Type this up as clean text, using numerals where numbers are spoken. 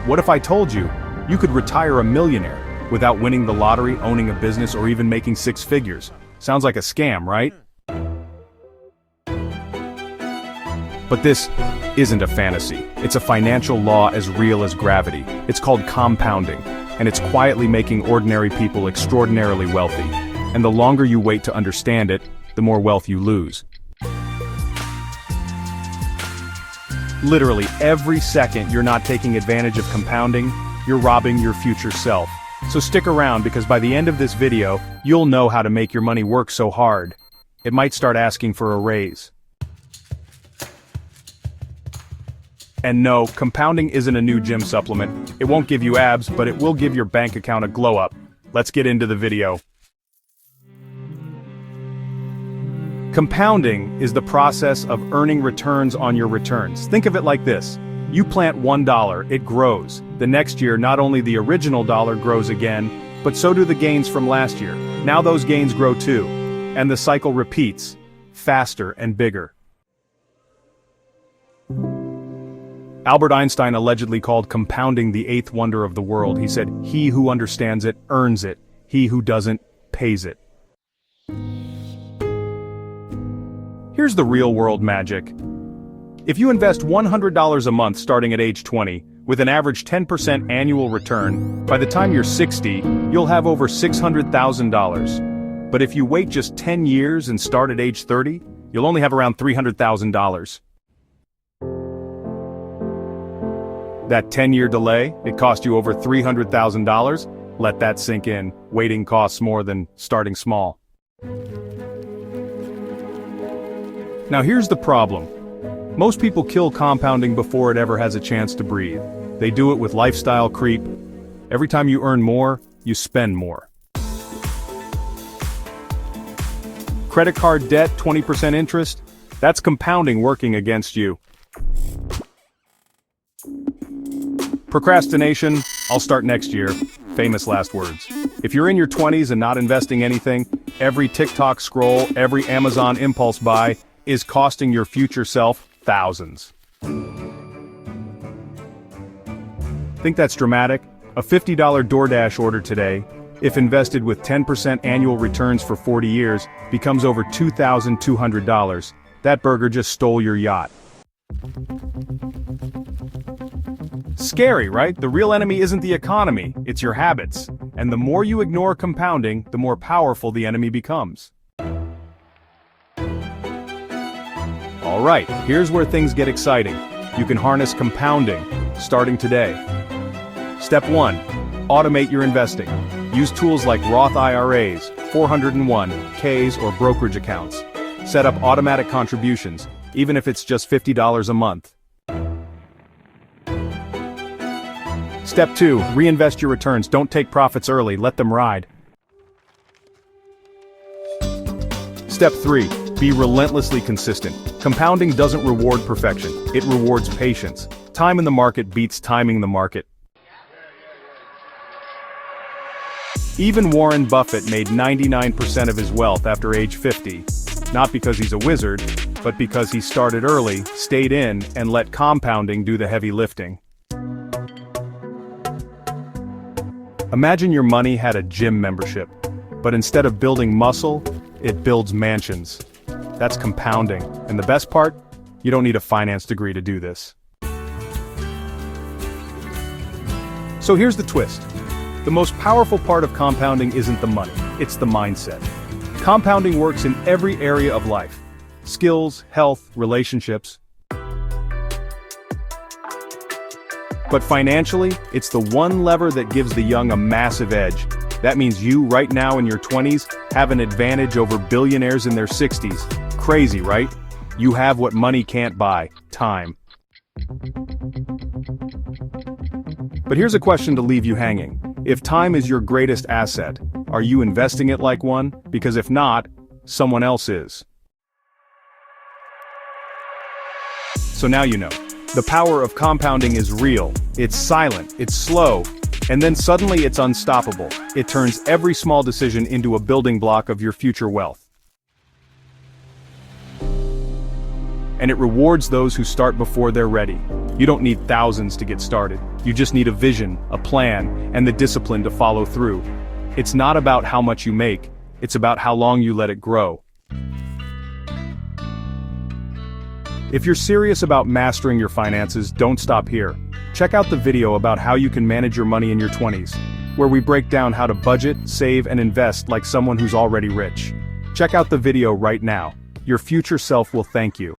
What if I told you, you could retire a millionaire without winning the lottery, owning a business, or even making six figures? Sounds like a scam, right? But this isn't a fantasy. It's a financial law as real as gravity. It's called compounding, and it's quietly making ordinary people extraordinarily wealthy. And the longer you wait to understand it, the more wealth you lose. Literally every second you're not taking advantage of compounding, you're robbing your future self. So stick around, because by the end of this video, you'll know how to make your money work so hard, it might start asking for a raise. And no, compounding isn't a new gym supplement. It won't give you abs, but it will give your bank account a glow up. Let's get into the video. Compounding is the process of earning returns on your returns. Think of it like this. You plant $1, it grows. The next year, not only the original dollar grows again, but so do the gains from last year. Now those gains grow too. And the cycle repeats, faster and bigger. Albert Einstein allegedly called compounding the eighth wonder of the world. He said, "He who understands it earns it. He who doesn't pays it." Here's the real-world magic. If you invest $100 a month starting at age 20, with an average 10% annual return, by the time you're 60, you'll have over $600,000. But if you wait just 10 years and start at age 30, you'll only have around $300,000. That 10-year delay, it cost you over $300,000. Let that sink in. Waiting costs more than starting small. Now here's the problem. Most people kill compounding before it ever has a chance to breathe. They do it with lifestyle creep. Every time you earn more, you spend more. Credit card debt, 20% interest? That's compounding working against you. Procrastination, I'll start next year. Famous last words. If you're in your 20s and not investing anything, every TikTok scroll, every Amazon impulse buy is costing your future self thousands. Think that's dramatic? A $50 DoorDash order today, if invested with 10% annual returns for 40 years, becomes over $2,200. That burger just stole your yacht. Scary, right? The real enemy isn't the economy, it's your habits. And the more you ignore compounding, the more powerful the enemy becomes. Alright, here's where things get exciting. You can harness compounding, starting today. Step 1. Automate your investing. Use tools like Roth IRAs, 401(k)s, or brokerage accounts. Set up automatic contributions, even if it's just $50 a month. Step 2. Reinvest your returns. Don't take profits early, let them ride. Step 3. Be relentlessly consistent. Compounding doesn't reward perfection, it rewards patience. Time in the market beats timing the market. Even Warren Buffett made 99% of his wealth after age 50. Not because he's a wizard, but because he started early, stayed in, and let compounding do the heavy lifting. Imagine your money had a gym membership, but instead of building muscle, it builds mansions. That's compounding, and the best part? You don't need a finance degree to do this. So here's the twist. The most powerful part of compounding isn't the money, it's the mindset. Compounding works in every area of life. Skills, health, relationships. But financially, it's the one lever that gives the young a massive edge. That means you, right now in your 20s, have an advantage over billionaires in their 60s. Crazy, right? You have what money can't buy: time. But here's a question to leave you hanging. If time is your greatest asset, are you investing it like one? Because if not, someone else is. So now you know. The power of compounding is real. It's silent, it's slow, and then suddenly it's unstoppable. It turns every small decision into a building block of your future wealth. And it rewards those who start before they're ready. You don't need thousands to get started. You just need a vision, a plan, and the discipline to follow through. It's not about how much you make, it's about how long you let it grow. If you're serious about mastering your finances, don't stop here. Check out the video about how you can manage your money in your 20s, where we break down how to budget, save, and invest like someone who's already rich. Check out the video right now. Your future self will thank you.